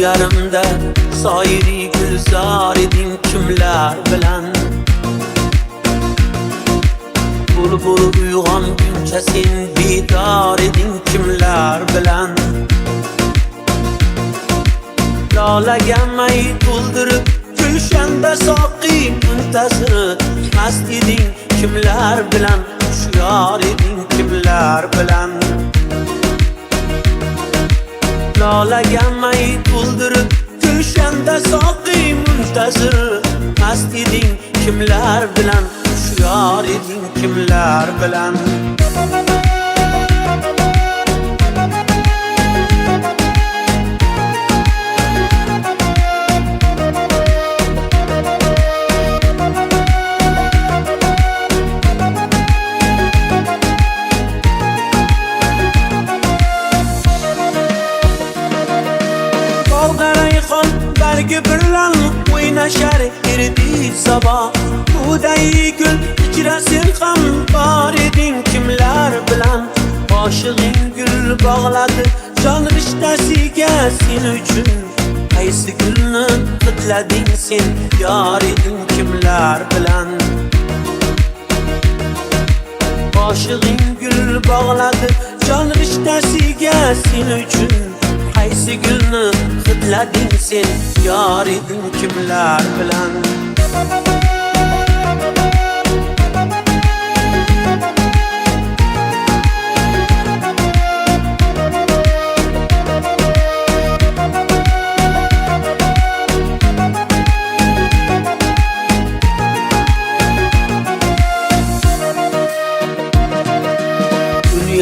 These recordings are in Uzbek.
Yarımda soyri gulzor eding kimlar bilan Bulbul uyg'onguncha sen bedor eding kimlar bilan Lolaga may to'ldirib gulshanda soqi muntazir mast eding kimlar bilan Hushyor eding kimlar bilan Lolaga may to'ldirib gulshanda soqi muntazir mast eding kimlar bilan Hushyor eding kimlar bilan Bargi bilan o'ynashar erdi sabah Buday gul ichra sen ham bor eding kimlar bilan Boshig'ing gul bog'ladi jon rishtasiga sen uchun Qaysi gulni hidlading sen yor eding kimlar bilan Boshig'ing gul bog'ladi jon rishtasiga sen uchun Qaysi gulni hidlading sen yor eding kimlar bilan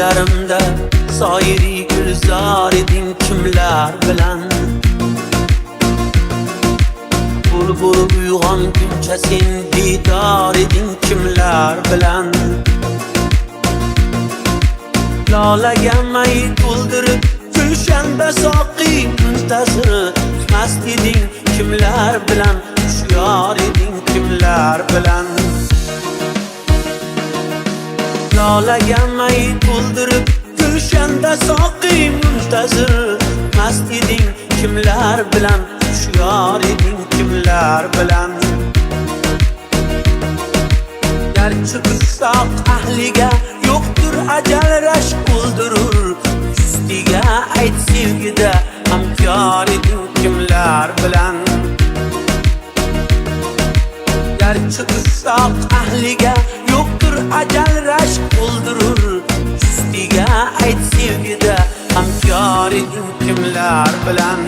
Yarimda soyri gulzor eding kimlar bilan Bulbul uyg'onguncha sen bedor eding kimlar bilan Lolaga may to'ldirib gulshanda soqi muntazir mast eding kimlar bilan Hushyor eding kimlar bilan Lolaga may to'ldirib gulshanda soqi muntazir mast eding kimlar bilan Hushyor eding kimlar bilan Garchi qissoq ahliga yo'qdir ajal rashk o'ldirur Ustiga ayt sevgida hamkor eding kimlar bilan Garchi qissoq ahliga yo'qdir ajal rashk o'ldirur Ustiga ayt sevgida hamkor eding kimlar bilan